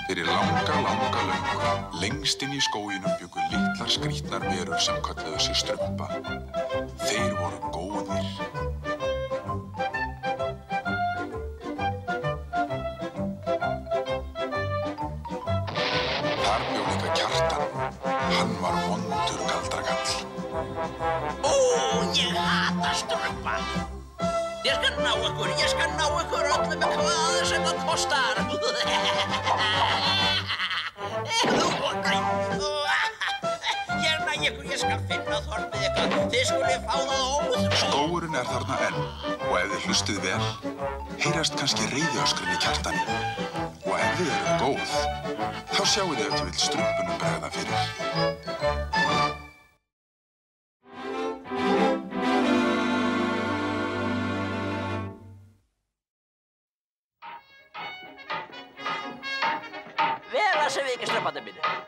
Fyrir langa löngu, lengst inn í skóginum bjuggu litlar skrýtnar verur sem kölluðu sig strumpa. Þeir voru góðir. Þar bjó líka Kjartan. Hann var vondur galdrakall. Ó, ég hata strumpa. Ég skal ná ykkur öllum með hvað sem það kostar. Ég skal finna þorpið ykkar. Þið skuluð fá það óður. Skógurinn þarna enn og ef þið hlustið vel, heyrast kannski reiðiöskrin í Kjartani. Og ef þið eruð góð, þá sjáið þið ef þið vill strumpunum bregða fyrir.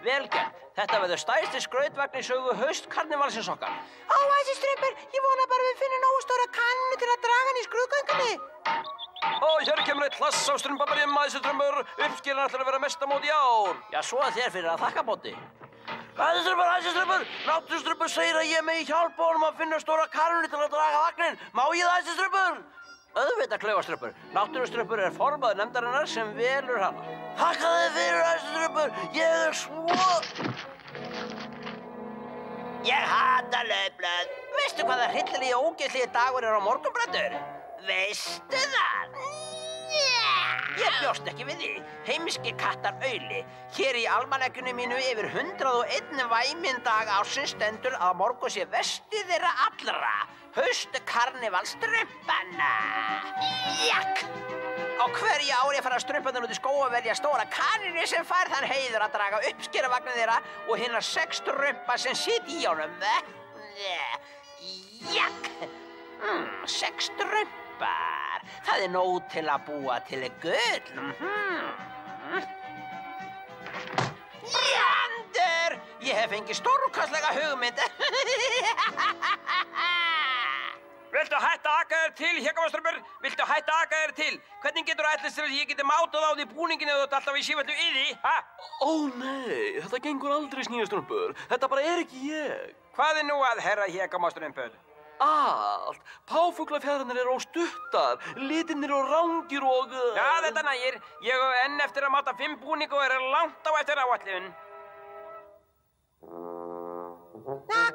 Vel gert. Þetta verður stærsti skrautvagn í sögu haustkarnevalsins okkar. Ó, æsi strumpur, ég vona bara við finnum nógu stóra kannu til að draga hann í skrúðgöngunni. Ó, hér kemur eitt hlass á strumpaberjum, æsi strumpur. Uppskeran ætlar að vera mestamót í ár. Já, svo að þér fyrir að þakka móti. Æsi strumpur, náttúrustrumpur segir að ég megi hjálpa honum að finna stóra kannu til að draga vagnin. Má ég það, æsi strumpur? Auðvitað, klaufastrumpur. Náttúrustrumpur formaður nefndarinnar sem velur hana. Þakka þér fyrir, æsi strumpur. Ég svo... Ég hata laufblöð. Veistu hvaða hryllilegi ógeðslegi dagur á morgun, Brandur? Veistu það? Ég bjóst ekki við því. Heimski kattar Auli. Hér í almanakinu mínu yfir 101 væminn dag ársins stendur að morgun sé versti þeirra allra. Haustkarnevalstrumpanna. Jakk! Á hverju ári fara strumparnir út í skóg að velja stóra kaninu sem fær þann heiður að draga uppskeruvagnin þeirra og hinna 6 strumpa sem sit í honum. Jakk! 6 strumpar. Það er nóg til að búa til gull. Brandur! Ég hef fengið stórkostlega hugmynd. Viltu hætta að aka þér til, Hégamastrumpur? Viltu hætta að aka þér til? Hvernig getur ætlast þér að ég geti mátað á því búningin eða þú ert alltaf í sífellu í því, ha? Ó nei, þetta gengur aldrei, Sníðastrumpur. Þetta bara er ekki ég. Hvað er nú að, herra Hégamastrumpur? Allt. Páfuglafjaðranir eru óstuttar, litirnir eru rangir og... Já, þetta nægir. Ég á enn eftir að máta 5 búning og er langt á eftir áætlun.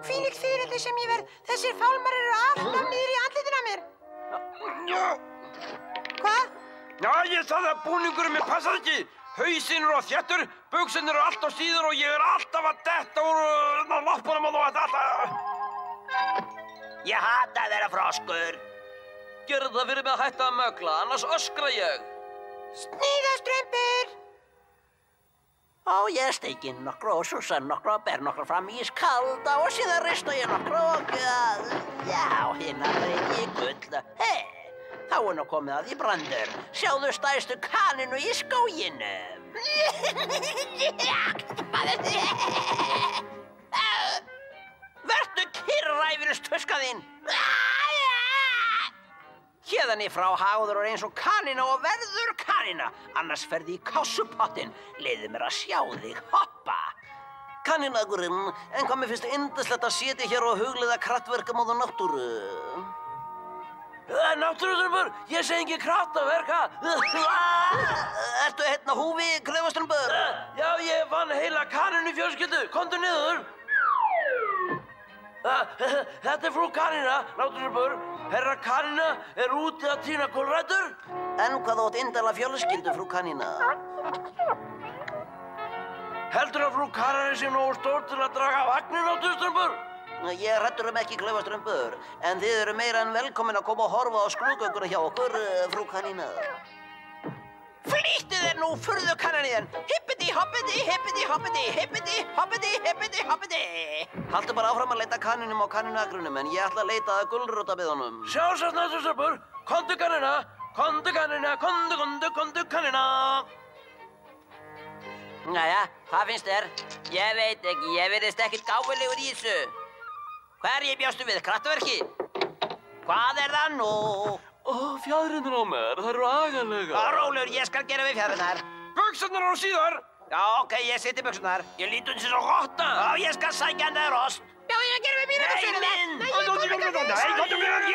Hvílíkt fiðrildi sem ég verð. Þessir fálmar eru alltaf niður í andlitin á mér. Hvað? Já, ég sagði að búningurinn mér passaði ekki. Hausinn eru á þéttur, buxurnar eru allt á síður og ég er alltaf að detta úr loppunum og þetta alltaf... Ég hata að vera froskur. Gerðu það fyrir mig að hætta að mögla, annars öskra ég. Sníðastrumpur! Ó, ég steiki nokkra og súsa nokkra og ber nokkra fram ískalda og síðan rista ég nokkra og... Já, hinna reyði ég gull. Hei, þá er nú komið að því, Brandur. Sjáðu stærstu kaninu í skóginum. Vertu kyrr, ræfilstuska þín. Héðan í frá háður eins og kanina og verður kanina. Annars ferði í kássupottin. Leiði mér að sjá þig hoppa. Kaninagurinn, en hvað mér finnst yndislegt að sitja hér og hugleiða kraftverka móðu náttúru. Náttúrustrumpur, ég segi ekki kraftaverka. Ertu hérna húfi, klaufastrumpur? Já, ég vann heila kaninu fjölskyldu. Komdu niður. Þetta er frú Kanina, náttúrustrumpur. Herra Kanina er úti að tína kólrætur. En hvað þú átt indæla fjölskyldu, frú Kanina? Heldur að frú Kanina sé nógu stór til að draga vagnin, náttúrustrumpur? Ég hræddur ekki, klaufastrumpur. En þið eru meira en velkomin að koma og horfa á skrúðgönguna hjá okkur, frú Kanina. Flýttu þér nú, furðu kananiðin. Hippiti, hoppiti, hippiti, hoppiti, hippiti, hoppiti, hippiti, hoppiti. Haltu bara áfram að leita kaninum á kaninagrunum, en ég ætla að leita að gulrótabiðunum. Sjálfsagt, náttúrustrumpur. Komdu kanina, komdu kanina, komdu kanina. Jæja, hvað finnst þér? Ég veit ekki, ég virðist ekkert gáfulegur í þessu. Hverju bjóstu við, kraftverki? Hvað er það nú? Ó, fjár fjaðrirnar á mér, þær eru agalega. Rólegur, ég skal gera við fjaðrirnar. Buxurnar eru síðar. Já, ok, ég seti buxurnar. Ég lít út sem svo rotta. Já, ég skal sækja hann þær ost. Já, ég gerum við mínu buxurnar. minn! Nei, ég kom ekki að Nei, komdu með hann,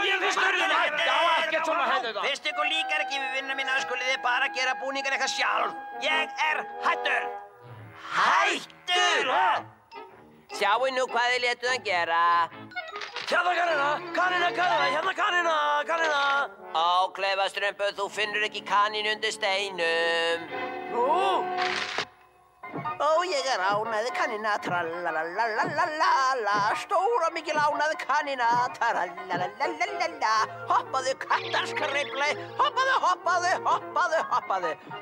ég fyrstur. Já, ekkert svona hendur það. Fyrst ykkur líkar ekki við vinnu mína, skulið þið bara gera búningar eitthvað sjálf. Ég er hættur. Hættur! Sjáu nú hvað þið létuð hann gera. Hérna hérna kanina. Ó, Klaufaströmbu, þú finnur ekki kanínu undir steinum. Nú? Ó, ég er ánæði kanina, trallalalalala, stóra mikil ánæði kanina, trallalalalala, hoppaðu kattarskreiflei, hoppaðu.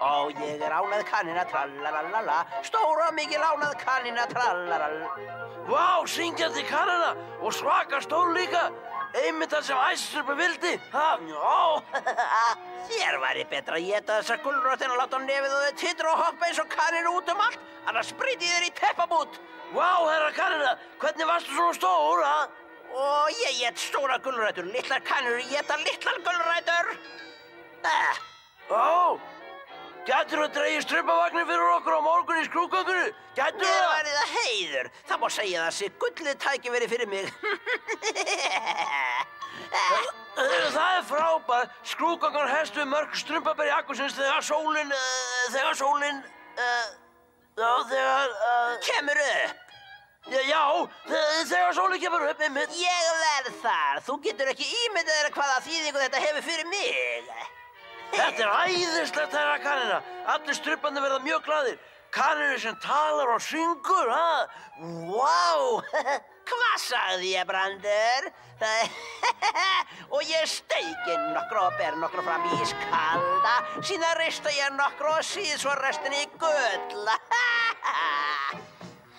Ó, ég er ánæði kanina, trallalalala, stóra mikil ánæði kanina, trallalalala. Vá, syngjandi kanina og svaka stór líka. Einmitt það sem æsisturbu vildi. Ó, þér væri betra að éta þessa gulrót en að láta nefið og þau titra og hoppa eins og kaninu út um allt, annars springi þér í teppabút. Vá, herra kanina, hvernig varstu svona stór, ha? Og ég ét stóra gulrætur, litlar kanur éta litlar gulrætur. Ó, gætur þú að dreigja strumpavagnin fyrir okkur á morgun í skrúðgöngunni? Gætur Mér það? væri það heiður. Það má segja það sé gullið tækifæri fyrir mig. Það er frábært. Skrúðgangan hefst við mörk strumpaberi akkursins þegar sólin, Kemur upp. Já, þegar sólin kemur upp, einmitt. Ég verð þar. Þú getur ekki ímyndað þér hvaða þýðingu þetta hefur fyrir mig. Þetta er æðislegt, herra kanina. Allir strumpandi verða mjög glaðir. Kaninu sem talar og syngur, ha? Vá, hvað sagði ég, Brandur? Og ég steiki nokkru og ber nokkru fram í ískalda, síðan rista ég nokkru og síð svo restinni í gull.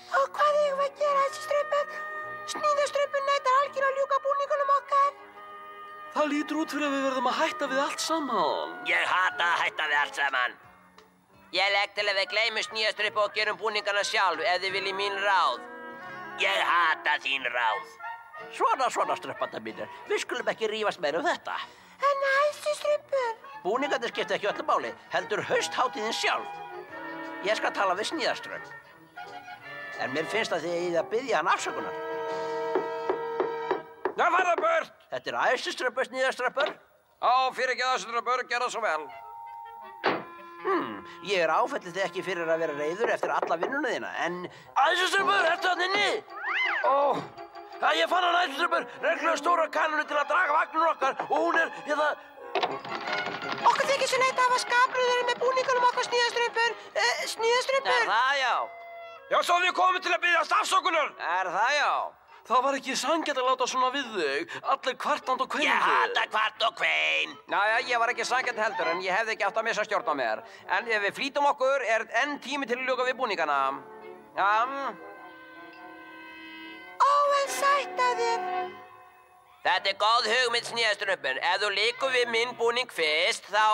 Og hvað eigum við að gera þessi strumpur? Sníðastrumpur nættar algjör að ljúka búningunum okkar. Það lítur út fyrir að við verðum að hætta við allt saman. Ég hata að hætta við allt saman. Ég legg til að við gleymum sníðastruppu og gerum búningana sjálf ef þið viljið mín ráð. Ég hata þín ráð. Svona struppanda mínir. Við skulum ekki rífast meira þetta. En næstu strumpur. Búningarnir skipta ekki öllu máli, heldur hausthátíðin sjálf. Ég skal tala við sníðastrupp. En mér finnst að þið eigið að biðja hann afsökunar. Það var það burt. Þetta er æsiströppur, sníðaströppur. Á, fyrir ekki æsiströppur, gera svo vel. Ég er áfællið þig ekki fyrir að vera reiður eftir alla vinnuna þína, en... Æsiströmpur, ertu hann inni? Ó, Ég fann hann æsiströmpur, reglulega stóra kanunu til að draga vagnur okkar og hún er, Okkur þykir svo leitt að hafa skapbröður með búningunum okkar sníðastrumpur. Sníðastrumpur. það, já? já, svo þið komið til að biðjast afsökunar. Það, já? Það var ekki sanngjarnt að láta svona við þig. Allir kvartandi og kveinandi. Ég hata kvart og kvein. Ég var ekki sanngjarn heldur, en ég hefði ekki átt að missa stjórn á mér. En ef við flýtum okkur, er enn tími til að ljúka við búningana. Ó, en sætt af þér. Þetta er góð hugmynd, sníðastrumpur. Ef þú líkur við minn búning fyrst, þá...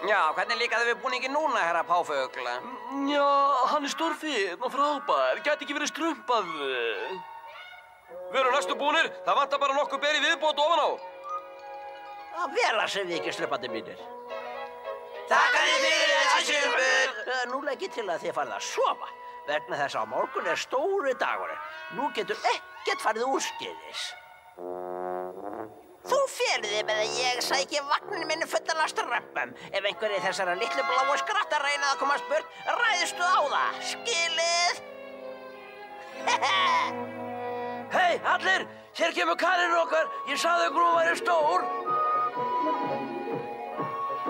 Já, hvernig líkaði við búningin núna, herra Páfugl? Já, hann er stórfínn og frábær. Gæti ekki verið strumpaður. Við erum næstu búnir. Það vantar bara nokkuð beri viðbót ofan á. Vel að sem við ekki strumpandi mínir. Takk að þið fyrir þessi strumpur. Nú legg ég til að þið farið að sofa. Vegna þess að á morgun er stóri dagurinn. Nú getur ekkert farið úrskeiðis. Þú ferði með að ég sæki vagninu minni fullan af strömpum. Ef einhverjir þessara litlu bláu skrattar reyna að komast burt, ræðstu á það. Skilið? Hei, allir! Hér kemur kaninu okkar. Ég sagði að hún væri stór.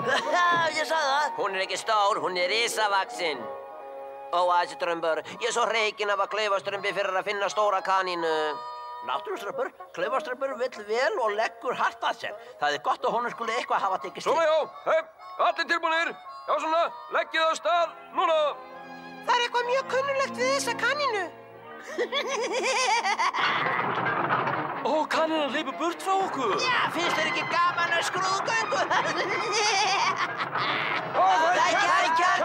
Ég sagði það. Hún er ekki stór, hún er risavaxin. Ó, æsiströmbur, ég er svo reikinn af að Klaufaströmbi fyrir að finna stóra kanínu. Náttúruströmbur, Klaufaströmbur vill vel og leggur hart að sér. Það er gott að honum skuli eitthvað hafa tekist til. Svona, já. Hei, allir tilbúnir. Já, svona, leggið á stað, núna. Það er eitthvað mjög kunnulegt við þessa kanínu. Ó, kanina hleypur burt frá okkur. Já, finnst þér ekki gaman að skrúðgöngu? Ó, það er kjarn.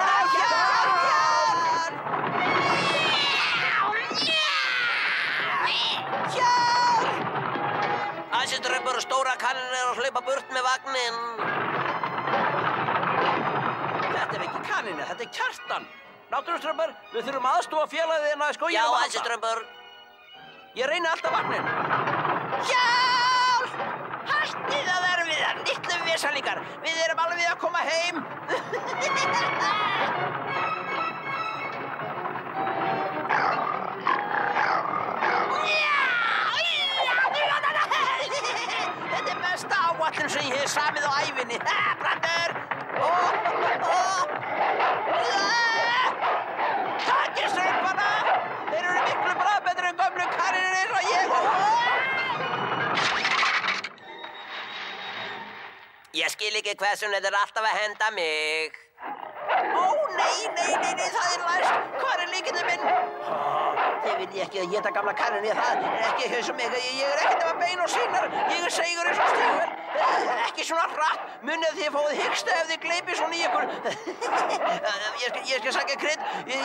vagninn. Þetta er ekki kanina, þetta er Kjartan. Náttúruströmmur, við þurfum aðstofa félagið þín að skóginum Já, að Ansi Strömbur. Ég reyni alltaf vagnin. Hjálp! Hættið að erfiða, litlu vesalíkar. Við erum alveg að koma heim. Þetta er besta áætlun sem ég hef samið á ævinni. Brandur! Takið strumpana! Þeir eru miklu bragðbetri en gömlu kaninir eins og ég. Ég skil ekki hversum þetta er alltaf að henda mig. Ó, nei, það er læst. Hvar er líkinu minn? Þið vil ég ekki að éta gamla kaninu, það er ekki haus og mig. Ég er ekkert af bein og sínar. Ég er seigur eins og stígur. Ekki svona hratt. Munið þið fóðið hyggsta ef þið gleipið svona í ykkur. Ég skal sækja krydd. Ég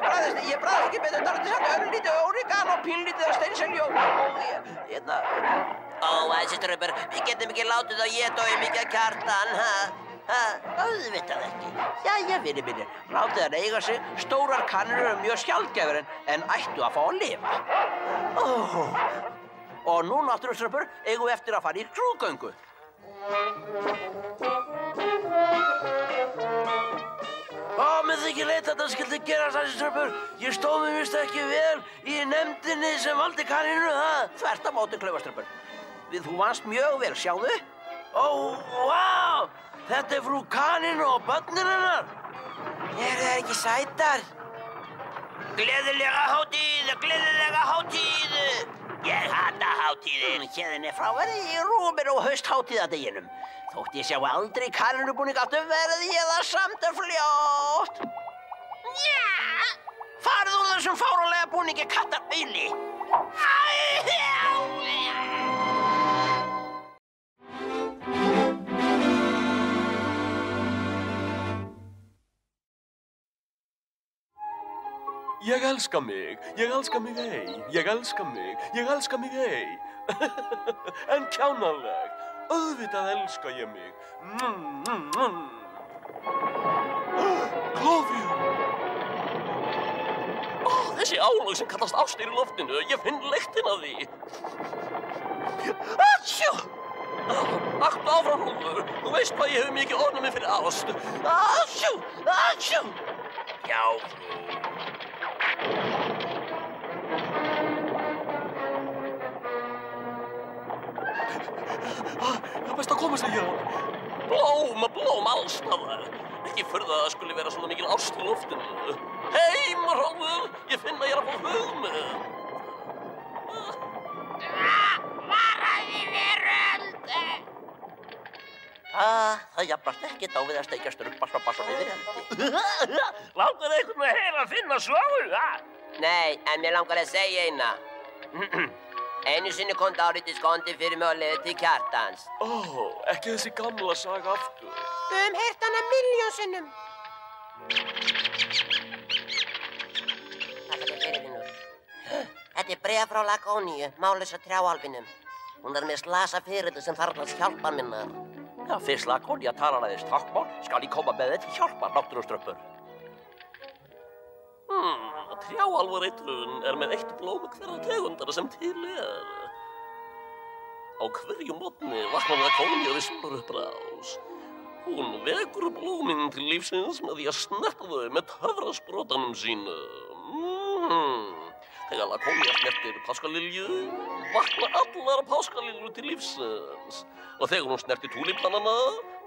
bræðist ekki betur. Það er að sækja örlítið órigan og pínlítið af steinselju og Ó, Ansi Strömbur, við getum ekki látið að éta of mikið Kjartan, Auðvitað ekki. Jæja, vinir mínir, látið hann eiga sig. Stórar kannur eru mjög sjaldgæfur en ættu að fá að lifa. Og nú, náttúruströmmur, eigum við eftir að fara í skrúðgöngu. Mér þykir leitt að þetta skyldi gerast, Ansi Strömbur. Ég stóð mig víst ekki vel í nefndinni sem valdi kaninu, Þvert á móti, klaufaströmmur. Þú vannst mjög vel, sjáðu. Ó, vá! Þetta er frú kaninu og börnin hennar. Eru þær ekki sætar? Gleðilega hátíð! Ég hata hátíðin. Hérðan er fráverði í rúminu og hausthátíðadeginum. Þótt ég sjá aldrei kanínubúning áttu verði ég það samt fljótt. Farðu úr þessum fáránlega búningi kattarauðli. Ég elska mig ei, ég elska mig ei. En kjánaleg, auðvitað elska ég mig. Klofið! Þessi álög sem kallast ást er í loftinu, ég finn lyktin af því. Atsjú! Aktu áfram, Hrólfur, þú veist hvað ég hef mikið ornað mig fyrir ást. Atsjú! Já, frú. Það er best að koma sig hér. Blóm allstaðar. Ekki furða að það skuli vera svona mikil ást í loftinu. Heim, Hrólfur, ég finn að ég er að fá hugmynd. Varaði veröld! Það jafnast ekkert á við að steikja strumpasvabassan yfir eldi. Langar einhvern að heyra að finna sögu, Nei, en mér langar að segja eina. Einu sinni kom dálítið skondið fyrir mig á leið til Kjartans. Ekki þessi gamla saga aftur. Við höfum heyrt hana milljón sinnum. Þakka þér fyrir, vinur. Þetta er bréf frá Lakóníu, mállausa trjáálfinum. Hún er með slasa fyrirli sem þarfnast hjálpar minnar. Já, fyrst Lakónía talar aðeins tákmál, skal ég koma með þér til hjálpar, náttúruströmmur. Trjáálfareitrun er með eitt blóm hverra tegundar sem til er. Á hverjum morgni vaknar Lakónía við sólarupprás. Hún vekur blómin til lífsins með því að snerta þau með töfrasprotanum sínum. Þegar Lakónía snertir páskalilju, vakna allar páskaliljur til lífsins. Og þegar hún snertir túlípanana,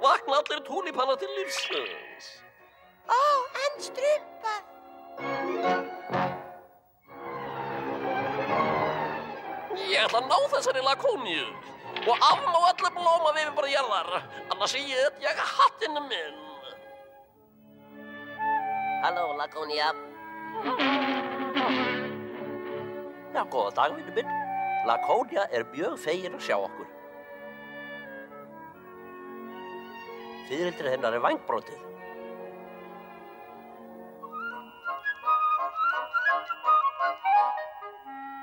vakna allir túlípanar til lífsins. En strumpar. Ég ætla að ná þessari Lakóníu og afmá öllu blóma við bara jarðar, annars ég hattinn minn. Halló, Lakónía. Já, góða dag, vinur minn. Lakónía er mjög fegin að sjá okkur. Fiðrildrið hennar er vængbrotið.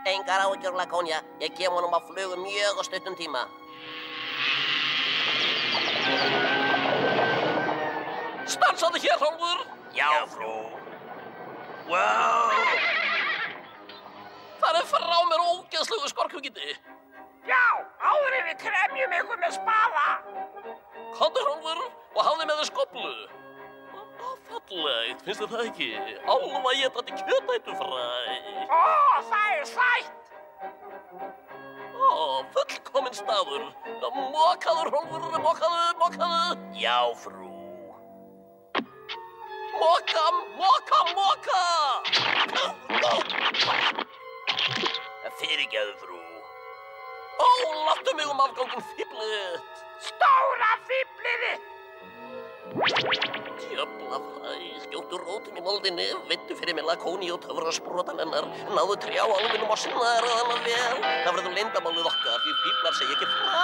Engar áhyggjur, Lakónía. Ég kem honum á flugu mjög á stuttum tíma. Stansaðu hér, Hrólfur. Já, frú. Wow! Farið frá mér ógeðslegu skorkvíkindi. Já, áður en við kremjum ykkur með spaða. Komdu, Hrólfur, og hafðu með þér skóflu. Fallegt, finnst þér það ekki? Álfa étandi kjötætufræ. Ó, það er sætt. Fullkominn staður. Mokaður, Hrólfur, mokaðu. Já, frú. Moka! Fyrirgefðu, frú. Láttu mig afganginn fíflið. Stóra fíflið þitt. Djöfla fræ, skjóttu rótin í moldinni, veittu fyrir mig Lakóni og töfrasprotan hennar, náðu trjáálfinum og snaraðu hana vel. Það verður leyndamálið okkar, því fíflar segja ekki frá.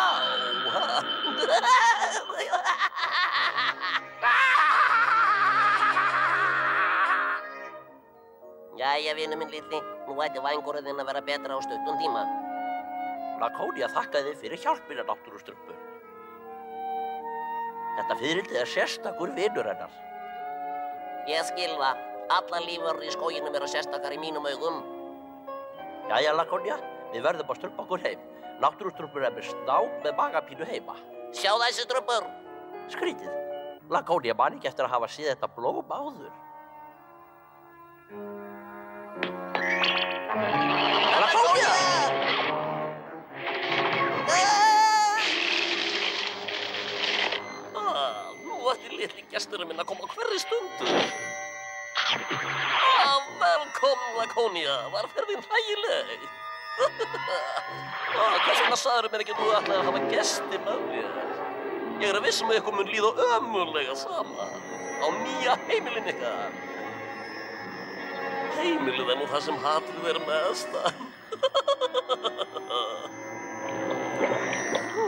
Jæja, vinur minn litli, nú ætti vængurðinn að vera betra á stuttum tíma. Lakóni þakkaði fyrir hjálpina, náttúrustrumpur. Þetta fiðrildi sérstakur vinur hennar. Ég skil það. Allar lífverur í skóginum eru sérstakar í mínum augum. Jæja, Lakóni, við verðum að strumpa okkur heim. Náttúrustrumpur með snák með magapínu heima. Sjá þessi strumpur. Skrítið. Lakóni man ekki eftir að hafa séð þetta blóm áður. Lakóni! Nú ætti litli gesturinn minn að koma á hverri stundu. Velkomin, Lakónia. Var ferðin hlægileg? Hvers vegna sagðirðu mér ekki að þú ætlaðir að hafa gesti með mér? Ég er að viss að ykkur mun líða ömurlega saman á nýja heimilin ykkar. Heimilið nú það sem hatrið mest.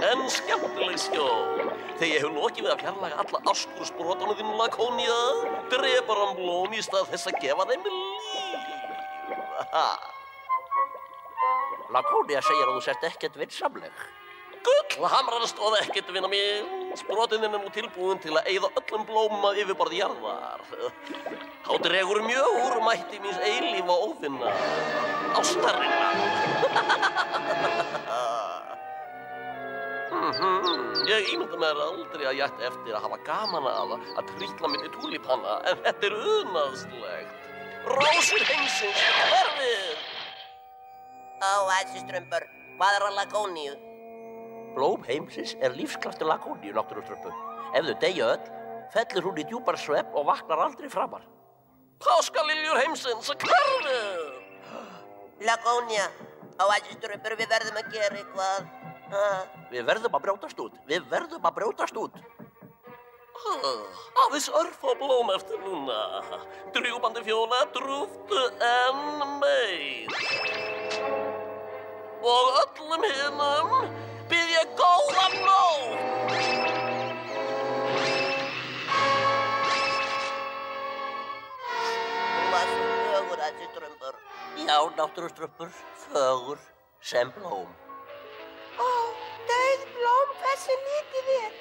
En skemmtileg sjón. Þegar ég hef lokið við að fjarlæga alla ástúrsbrotunum þínu, Lakónia, drepar hann blóm í stað þess að gefa þeim líf. Lakóni segir að þú sért ekkert vinsamleg. Gull hamrar stóð ekkert, vina mín. Sprotinn er nú tilbúin til að eyða öllum blóma yfirborði jarðar. Þá dregur mjög úr mætti míns eilífa óvinna, ástarinnar. Ég ímynda mér aldrei að ég ætti eftir að hafa gaman af að trítla milli túlípanna, en þetta er unaðslegt. Rósir heimsins, hverfið! Þessi strumpur, hvað er að Lakóníu? Blóm heimsins er lífskraftur Lakóníu, náttúrustrumpur. Ef þau deyja öll, fellur hún í djúpar svepp og vaknar aldrei framar. Páskaliljur heimsins, hverfið! Lakónia, þessi strumpur, við verðum að gera eitthvað. Við verðum að brjótast út. Aðeins örfá blóm eftir núna. Drjúpandi fjóla, drúftu enn meir. Og öllum hinum bið ég góða nótt. Þú varst svo fögur, þessi strumpur. Já, náttúrustrumpur, fögur sem blóm. Dauð blóm, hversu lítið er?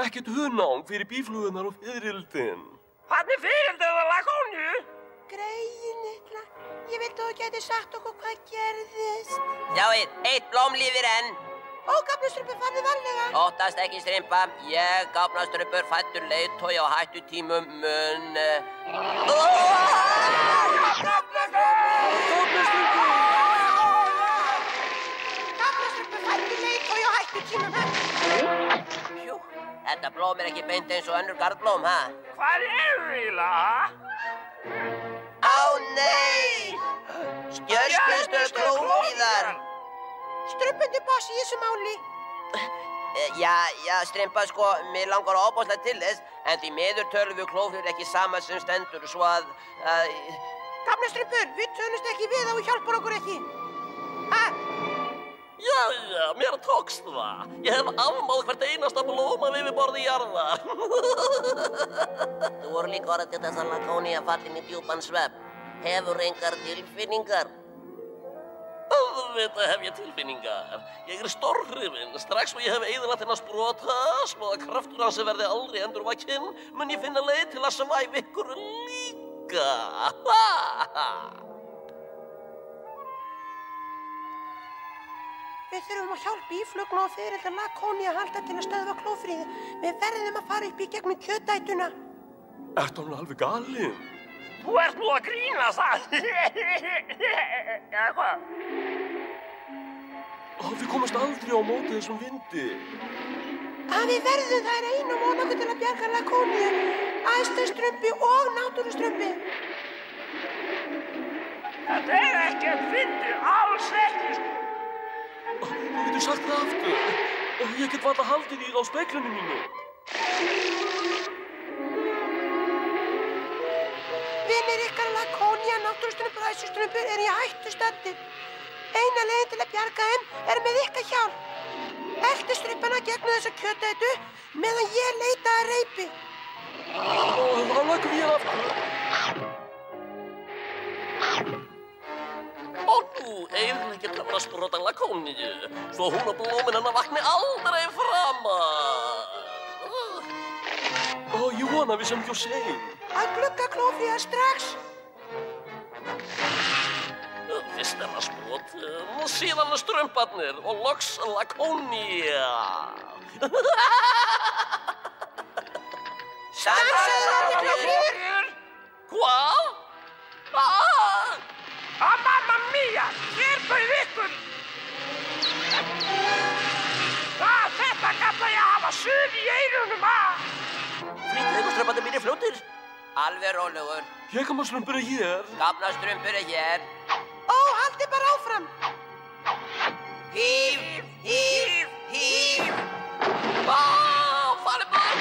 Ekkert hunang fyrir bíflugunar og fiðrildin. Hvernig fiðrildið það, Lakóníu? Greyin litla, ég vildi að þú gæti sagt okkur hvað gerðist. Sjáið, eitt blóm lifir enn. Gáfnastrumpur, farðu varlega. Óttast ekki, strympa. Ég, Gáfnastrumpur, fæddur leiðtogi á hættutímum mun... Gáfnastrumpur, fæddur leiðtogi á hættutímum. Jú, þetta blóm er ekki beint eins og önnur garðblóm, ha? Hvað er eiginlega? Ó, nei! Stjörnustöð klófíðar. Strumpundi boss í þessu máli. Já, strympa, sko, mér langar óbáslega til þess, en því miður tölum við klófíður ekki sama sem stendur, svo að... Gáfnastrumpur, við tölumst ekki við og hjálpar okkur ekki. Ha? Jæja, mér tókst það. Ég hef afmáð hvert einasta blóm af yfirborði jarðar. Þú voru líka orðið til þess að Lakónia fallin í djúpan svepp. Hefur engar tilfinningar? Auðvitað hef ég tilfinningar. Ég stórhrifinn. Strax og ég hef eyðilagt hennar sprota, svo að kraftur hans verði aldrei endurvakinn, mun ég finna leið til að svæfa ykkur líka. Við þurfum að hjálpa íflugna og fyrirlda Lakoníu að halda til að stöðva klófríði. Við verðum að fara upp í gegnum kjötætuna. Ertu hún alveg galinn? Þú ert nú að grínast það. Eða hvað? Við komast aldrei á móti þessum vindi. Við verðum, það einu von okkur til að bjarga Lakoníu, æstarstrumpi og náttúrustrumpi. Þetta ekkert fyndið, alls ekki, sko. Þú getur sagt það aftur. Ég get varla haldið því á speglunum mínu. Vinir ykkar Lakoníu, náttúrustrumpur og æstarstrumpur eru í hættu staddir. Eina leiðin til að bjarga þeim með ykkar hjálp. Eltu strumpana gegnum þessa kjötætu meðan ég leita að reipi. Þá leggjum við aftur. Og nú eyðileggir kraftasprotan Lakoníu, svo hún og blómin hennar vakni aldrei framar. Ég vona við sem ekki á sein. Að glugga klófríða strax. Fyrst það sprot, síðan strumparnir og loks Lakoníu. Stansaðu klófríður! Hvað? Mamma mía, hér bauð ykkur! Þetta kalla ég að hafa suð í eyrunum, Flýtið mínir fljótir. Alveg rólegur. Hégamastrumpur hér. Gafnastrumpur hér. Haldi bara áfram. Híf, híf, híf. Farið burt,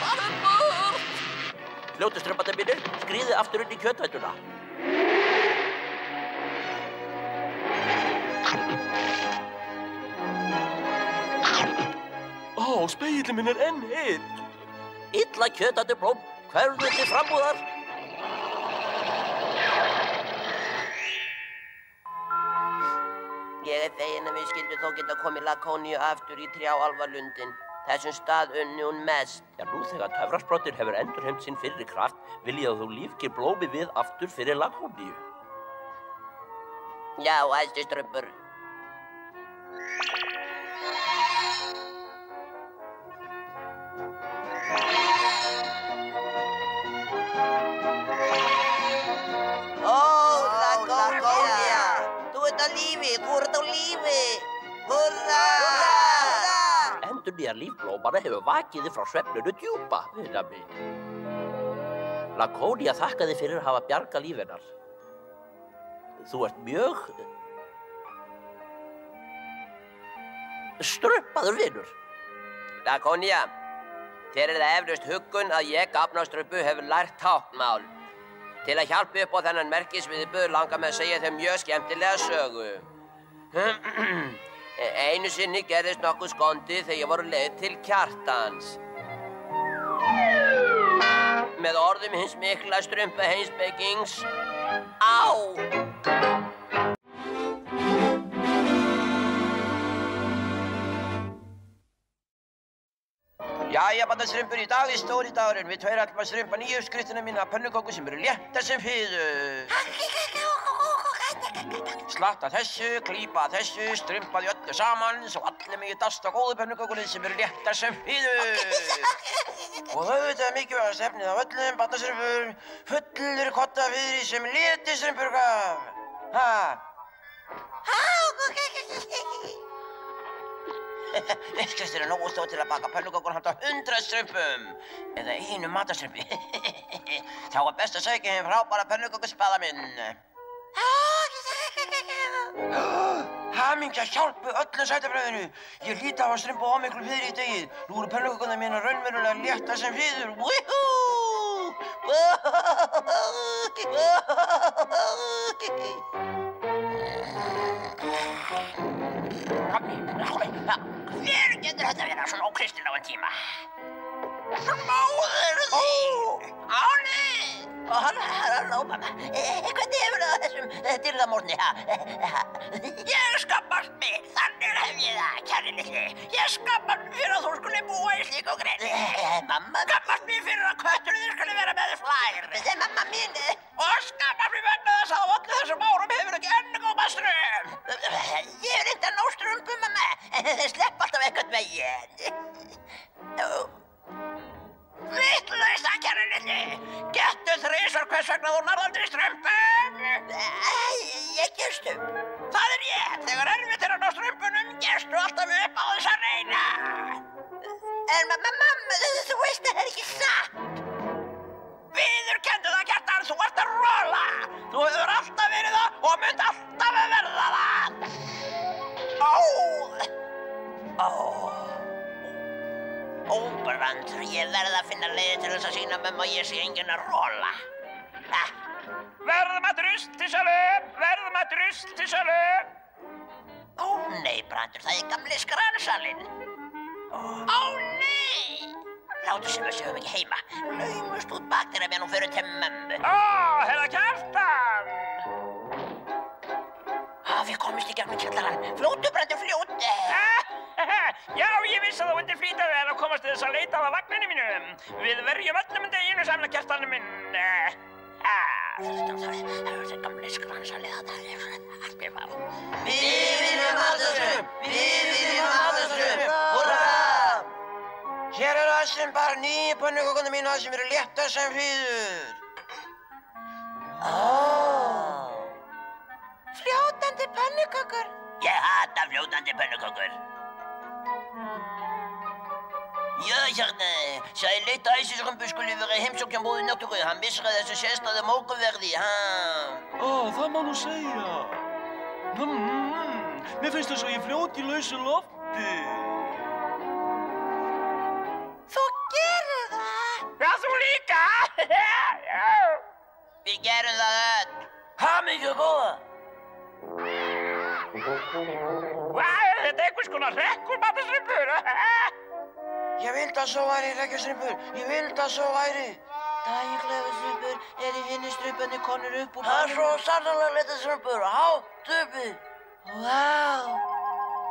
farið burt. Fljótu strumparnir mínir, skríðið aftur inn í kjötætuna. Spegillinn minn enn heill. Illa kjötætublóm, hverfðu til frambúðar. Ég fegin að við skildum þó geta komið Lakoníu aftur í trjáalfarlundin. Þessum stað unni hún mest. Nú þegar töfrasprotinn hefur endurheimt sinn fyrri kraft, vil ég að þú lífgir blómið við aftur fyrir Lakoníu. Já, æstarstrumpur. Þú ert á lífi! Hurra! Endurnýjar líf blómanna hefur vakið þig frá svefninu djúpa, vina mín. Lakoníu þakkaði fyrir að hafa bjargað líf hennar. Þú ert mjög strumpaður vinur. Lakoníu, þér það eflaust huggun að ég, gafnastrumpu, hefur lært táknmál. Til að hjálpa upp á þennan merkisviðburð langar mig að segja þeim mjög skemmtilega sögu. Einu sinni gerðist nokkuð skondið þegar ég voru leið til Kjartans. Með orðum hins mikla strumpa heimspekings, á! Jæja, barnastrumpur, í dag stóri dagurinn. Við tveir ætlum að strumpa nýju uppskriftina mína af pönnuköku sem eru léttar sem fiður. Slatta þessu, klípa þessu, strumpa því öllu saman, svo allir megi dasta góðu pönnukökunni sem eru léttar sem fiður. Og auðvitað er mikilvægast efnið af öllum, barnastrumpur, fullur kottafiðri sem léttistrumpur gaf. Uppskriftin er nógu stór til að baka pönnukökur handa 100 strumpum. Eða einum matarstrumpi. Þá er best að sækja hinn frábæra pönnukökuspaða minn. Hamingja hjálpu öllu sætabröðinu. Ég hlýt að hafa strumpa miklu fiðri í degið. Nú eru pönnukökurnar mínar raunverulega léttar sem fiður. Hver getur þetta verið svona ókristilegan tíma? Móður þín! Áni! Og hann það, mamma? Hvernig hefur það á þessum dýrðamórni, ha? Ég skammast mig, þannig hef ég það, kæri litli. Ég skammast mig fyrir að þú skuli búa í slíku greni. Mamma? Skammast mig fyrir að kötturinn þér skuli vera með flær. Það er mamma mín. Og skammast mig vegna þess að á öllu þessum árum hefur ekki enn góma strum. Ég er ekki að ná strumpum, mamma. Þeir slepp alltaf eitthvað veginn. Vitlausa, kæri litli! Gettu þrisvar hvers vegna þú nærð aldrei strumpum! Ég gestu. Það er ég. Þegar erfitt er að ná strumpunum, gestu alltaf upp á þess að reyna. En mamma, þú veist það er ekki satt. Viðurkenndu það, Kjartan, þú ert að rola. Þú hefur alltaf verið það og munt alltaf að verða það. Brandur, ég verð að finna leiði til þess að sýna mömmu að ég sé enginn að rola. Verðum að drust til sölu! Verðum að drust til sölu! Ó nei, Brandur, það er gamli skransalinn. Ó nei! Látu sem við séum ekki heima. Laumust út bak þér ef ég nú fyrir til mömmu. Herra Kjartan! Við komumst í gegnum kjallarann. Fljótu, Brandur, fljótu! Já, ég vissi að þú myndir flýta þér að komast til þess að leita á vagninu mínum. Við verjum öllum deginu samla Kjartanum minn. Það er gamli skransalið þarna. Við viljum Halldórsstrump! Við viljum Halldórsstrump! Húrra! Hér eru allir bara 9 pönnukökurnar mínar sem eru léttar sem hríður. Fljótandi pönnukökur. Ég hata fljótandi pönnukökur. Já, hérna, sagði leit að æsisrumbu skulle vera heimsókja móður náttúru. Hann vissir að þessu sérstæðu mókuverði, Það má nú segja. Mér finnst þess að ég fljóti í lausu lofti. Þú gerir það. Já, þú líka! Við gerum það öll. Hamingju góða! Þetta er einhvers konar hrekkurmatastrumpur. Ég vildi að svo væri, hrekkjastrumpur. Ég vildi að svo væri. Daginn glefastrumpur eru hinni strumparnir konur upp úr Það er svo sannarlega litastrumpur. Hátt uppi. Vá.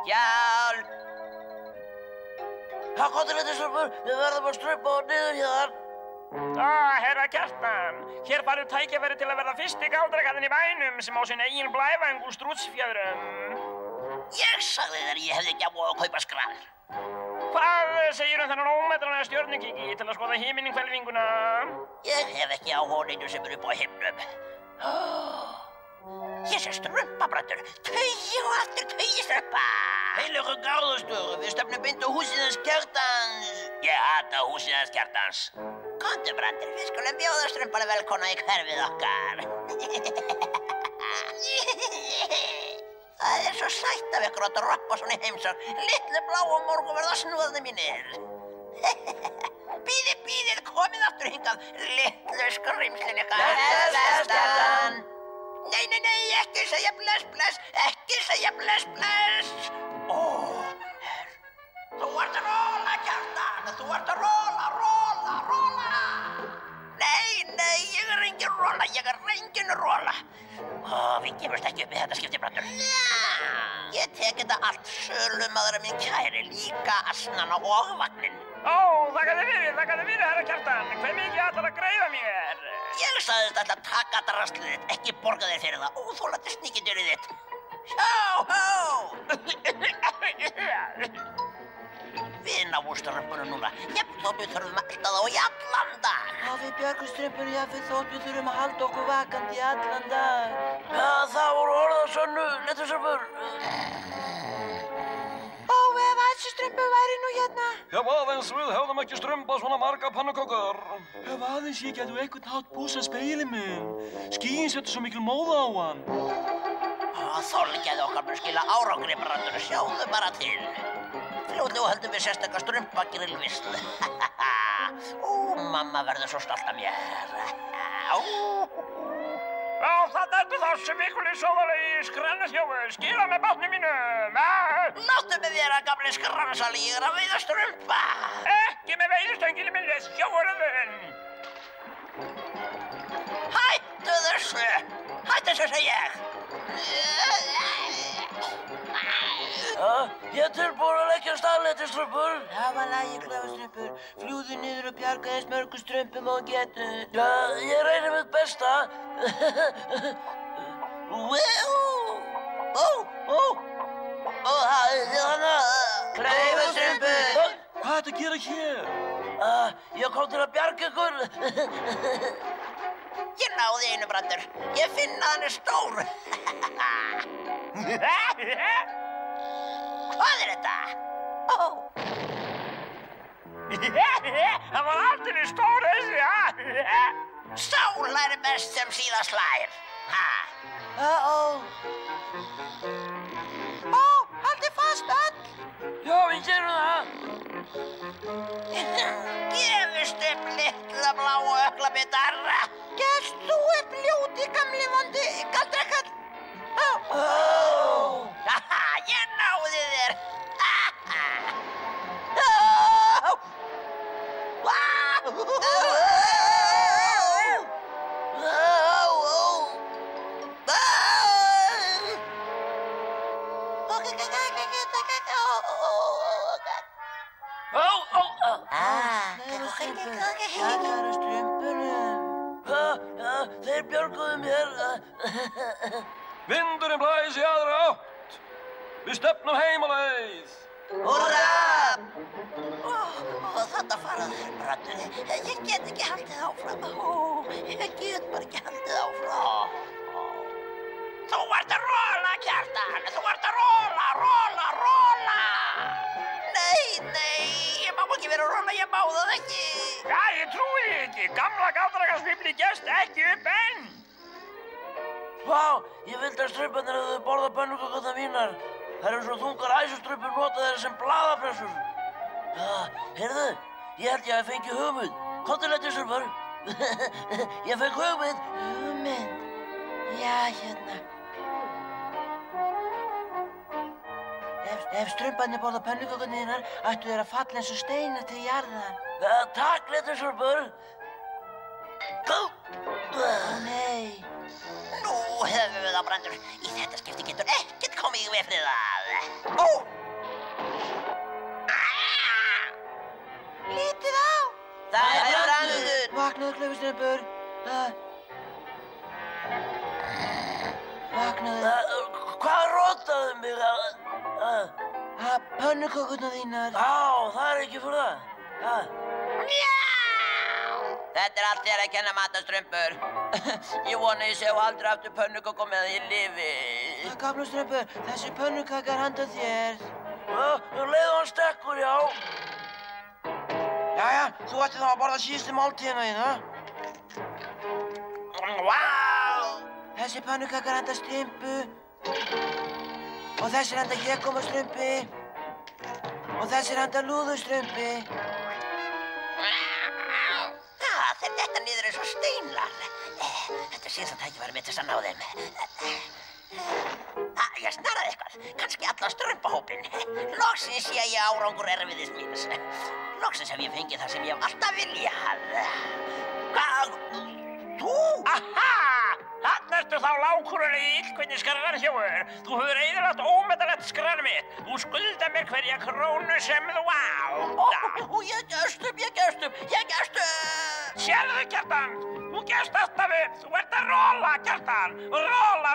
Hjálp! Það gott litastrumpur. Við verðum að strumpa og niður hér. Herra Kjartan, hér farið tækifæri til að verða fyrsti gáldrakarinn í bænum sem á sinni eigin blævæng úr strútsfjöðrum. Ég sagði þér ég hefði ekki á að kaupa skranir. Hvað segir þennan ómetrana stjörnukíki til að skoða himinhvelfinguna? Ég hef ekki áhuga á neinu sem er upp á himnum. Ég sé strumpa, Brandur. Taugi og aftur taugi strumpa. Heilögu Garðarstöðu, við stefnum beint á húsið hans Kjartans. Ég hata húsið hans Kjartans. Komdu, Brandur, við skulum bjóða strumpana velkona í hverfið okkar. Það er svo sætt af ykkur að droppa svona í heimsókn. Litlu bláu morgunverða snúðarnir mínir. Bíðið, komið aftur hingað, litlu skrimslin ykkar. Bless, Kjartan. Nei, ekki segja bless, ekki segja bless. Þú ert að róla, Kjartan, þú ert að róla. Nei, ég er engin róla. Við gefumst ekki upp í þetta skipti, Brandur. Ég tek þetta allt, sölumaðurinn minn kæri, líka asnana og vagnin. Þakka þér fyrir, herra Kjartan. Hve mikið ætlar að greiða mér? Ég sagðist alltaf að taka draslið þitt, ekki borga þér fyrir það. Óþolandi sníkidurinn þitt. Við náum strumpunum núna. Jafn þótt við þurfum að elda þá í allan dag. Við björgum strumpunum jafnvel þótt við þurfum að halda okkur vakandi í allan dag. Já, það voru orðað sönnu, litastrumpur. Ef æsistrumpur væri nú hérna. Ef aðeins við hefðum ekki strumpað svona marga pannukökur. Ef aðeins ég gætu einhvern hátt pússað speilin minn. Skýin setur svo mikil móða á hann. Þolgæði okkar mun skila árangri, Brandur. Sjáðu bara til. Fljótlega höldum við sérstaklega strumpagrillvislu. Mamma verður svo stolt af mér. Þarna ertu þá sem ykkurli sóðalegi skrannasjófu. Skila með bátnum mínum. Láttu mig vera, gamli skrannasali. Ég er að veiða strumpa. Ekki með veiðstöngilin minni, sjóuröðun. Hættu þessu! Hættu þessu, segi ég! Ég er tilbúin að leggja staðleitisstrumpur. Það var lagi, Klaufastrumpur. Fljúðu niður og bjarga eins mörgum strumpum og getur. Já, ég reynir mitt besta. Klaufastrumpur! Hvað er þetta að gera hér? Ég kom til að bjarga ykkur. Ég náði einu, Brandur. Ég finn að hann er stór. Hvað er þetta? Hann var aldrei stór þessi, Sá læri best sem síðan slær. Haldið fast öll! Já, við gerum það. Gefist upp, litla bláu öklabitar. Gefst þú upp ljóti, gamli vondi galdrakall? Ég náði þér. Bjargaðu strumpunum. Þeir björguðu mér. Vindurinn blæs í aðra átt. Við stefnum heim á leið. Húrra! Þarna fara þeir, Brandur. Ég get ekki haldið áfram. Ég get bara ekki haldið áfram. Þú ert að róla, Kjartan. Þú ert að róla. Nei, ég má ekki vera að róla, ég má það ekki. Já, ég trúi því ekki. Gamla galdrakarlsfífli gefst ekki upp enn. Vá, ég vildi að strumparnir hefðu borðað pönnukökurnar mínar. Þær eru svo þungar æsustrumpur notaðar sem blaðapressur. Heyrðu, ég held ég að fengi hugmynd. Komdu, lettistrumpur. Ég fekk hugmynd. Hugmynd? Já, hérna. Ef strumparnir borða pönnukökurnar þínar, ættu þeir að falla eins og steinar til jarðar. Takk, lettistrumpur. Nei. Nú höfum við það, Brandur. Í þetta skipti getur ekkert komið í veg fyrir það. Lítið á! Það er Brandur. Vaknaðu, Klaufastrumpur. Vaknaðu. Hvað rotaði mig? Pönnukökurnar þínar. Það er ekki fyrir það. Þetta er allt þér að kenna, Matastrumpur. Ég vona ég sjá aldrei aftur pönnuköku með því lifi. Gamla Strumpur, þessi pönnukaka er handa þér. Leið hann stekkur, já. Jæja, þú ætti þá að borða síðustu máltíðina þína. Vá! Þessi pönnukaka er handa Strumpu. Og þessi er handa Hégómastrumpi. Og þessi er handa Lúðustrumpi. Þeir detta niður eins og steinar. Þetta er síðan tækifæri mitt þess að ná þeim. Ég snaraði eitthvað. Kannski allan strumpahópinn. Loksins sé ég árangur erfiðis míns. Loksins hef ég fengið það sem ég hef alltaf viljað. Hvað? Þú? Aha! Þarna ertu þá lágkúrulegi illkvinni skarðarhjófur. Þú hefur eyðilagt ómetanlegt skarð mitt. Þú skuldar mér hverja krónu sem þú átt. Ég gefst upp. Sérðu, Kjartan, þú gefst alltaf upp. Þú ert að róla, Kjartan. Róla.